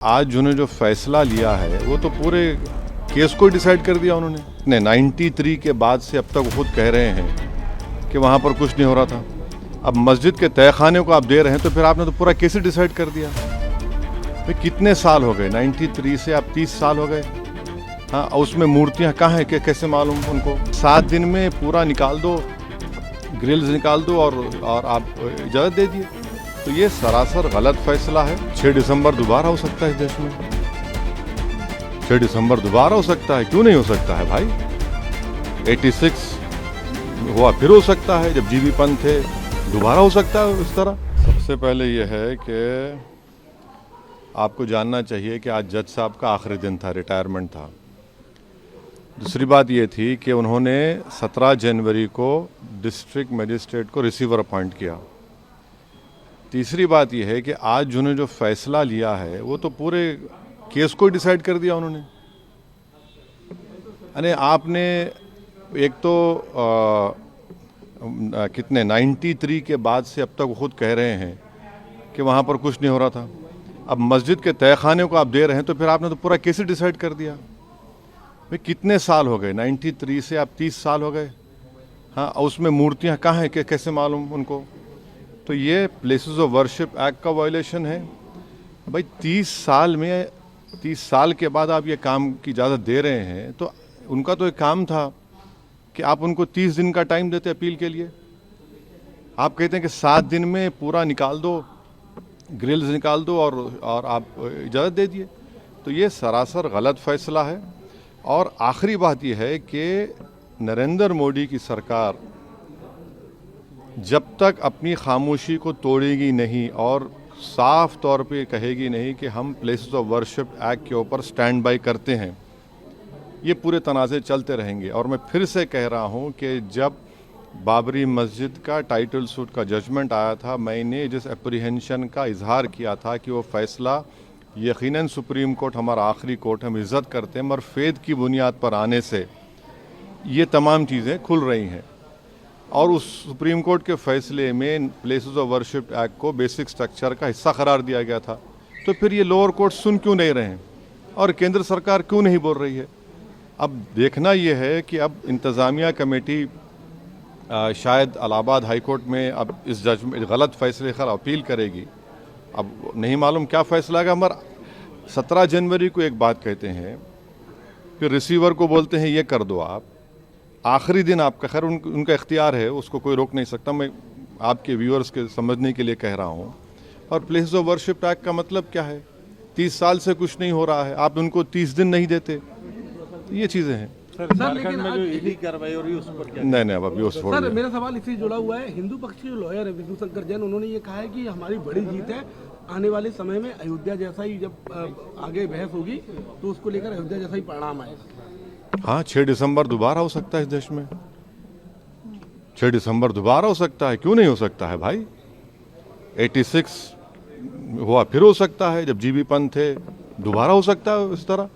आज उन्होंने जो फैसला लिया है वो तो पूरे केस को डिसाइड कर दिया उन्होंने। 93 के बाद से अब तक वो खुद कह रहे हैं कि वहाँ पर कुछ नहीं हो रहा था। अब मस्जिद के तहखाने को आप दे रहे हैं तो फिर आपने तो पूरा केस ही डिसाइड कर दिया। फिर कितने साल हो गए? 93 से आप 30 साल हो गए। हाँ, और उसमें मूर्तियाँ कहाँ हैं कि कैसे मालूम उनको? 7 दिन में पूरा निकाल दो, ग्रिल्स निकाल दो और आप इजाज़त दे दिए। तो ये सरासर गलत फैसला है। 6 दिसंबर दोबारा हो सकता है इस देश में। 6 दिसंबर दोबारा हो सकता है, क्यों नहीं हो सकता है भाई? 86 हुआ, फिर हो सकता है। जब जीबी पंत थे दोबारा हो सकता है इस तरह। सबसे पहले ये है कि आपको जानना चाहिए कि आज जज साहब का आखिरी दिन था, रिटायरमेंट था। दूसरी बात ये थी कि उन्होंने 17 जनवरी को डिस्ट्रिक्ट मजिस्ट्रेट को रिसीवर अपॉइंट किया। तीसरी बात यह है कि आज उन्होंने जो फैसला लिया है वो तो पूरे केस को डिसाइड कर दिया उन्होंने। अरे आपने एक तो कितने 93 के बाद से अब तक वो खुद कह रहे हैं कि वहाँ पर कुछ नहीं हो रहा था। अब मस्जिद के तहखाने को आप दे रहे हैं तो फिर आपने तो पूरा केस ही डिसाइड कर दिया। भाई कितने साल हो गए? 93 से आप 30 साल हो गए। हाँ, और उसमें मूर्तियाँ कहाँ हैं कि कैसे मालूम उनको? तो ये प्लेसेस ऑफ वर्शिप एक्ट का वायलेशन है। भाई 30 साल के बाद आप ये काम की इजाज़त दे रहे हैं तो उनका तो एक काम था कि आप उनको 30 दिन का टाइम देते अपील के लिए। आप कहते हैं कि 7 दिन में पूरा निकाल दो, ग्रिल्स निकाल दो और आप इजाज़त दे दिए। तो ये सरासर गलत फैसला है। और आखिरी बात यह है कि नरेंद्र मोदी की सरकार जब तक अपनी खामोशी को तोड़ेगी नहीं और साफ तौर पे कहेगी नहीं कि हम प्लेसेस ऑफ वर्शिप एक्ट के ऊपर स्टैंड बाय करते हैं, ये पूरे तनाज़े चलते रहेंगे। और मैं फिर से कह रहा हूँ कि जब बाबरी मस्जिद का टाइटल सूट का जजमेंट आया था, मैंने जिस एप्रीहेंशन का इजहार किया था कि वो फैसला यकीनन सुप्रीम कोर्ट हमारा आखिरी कोर्ट, हम इज़्ज़त करते हैं, मगर फेद की बुनियाद पर आने से ये तमाम चीज़ें खुल रही हैं। और उस सुप्रीम कोर्ट के फैसले में प्लेसेस ऑफ वर्शिप एक्ट को बेसिक स्ट्रक्चर का हिस्सा करार दिया गया था। तो फिर ये लोअर कोर्ट सुन क्यों नहीं रहे हैं और केंद्र सरकार क्यों नहीं बोल रही है? अब देखना ये है कि अब इंतज़ामिया कमेटी शायद इलाहाबाद हाई कोर्ट में अब इस जजमेंट गलत फैसले पर अपील करेगी। अब नहीं मालूम क्या फैसला आएगा। मगर 17 जनवरी को एक बात कहते हैं, फिर रिसीवर को बोलते हैं ये कर दो आप। आखिरी दिन आपका, खैर उनका इख्तियार है, उसको कोई रोक नहीं सकता। मैं आपके व्यूअर्स के समझने के लिए कह रहा हूँ। और प्लेसेस ऑफ वर्शिप एक्ट का मतलब क्या है? 30 साल से कुछ नहीं हो रहा है, आप उनको 30 दिन नहीं देते। ये चीज़ें हैं सर, लेकिन जो ईडी कार्रवाई हो रही है उस पर क्या? नहीं अभी उस सर, मेरा सवाल इससे जुड़ा हुआ है। हिंदू पक्ष के जो लॉयर है विष्णु शंकर जैन, उन्होंने ये कहा है कि हमारी बड़ी जीत है। आने वाले समय में अयोध्या जैसा ही जब आगे बहस होगी तो उसको लेकर अयोध्या जैसा ही परिणाम आएगा। हाँ, 6 दिसंबर दोबारा हो सकता है इस देश में। 6 दिसंबर दोबारा हो सकता है, क्यों नहीं हो सकता है भाई? 86 हुआ, फिर हो सकता है। जब जीबी पंत थे दोबारा हो सकता है इस तरह।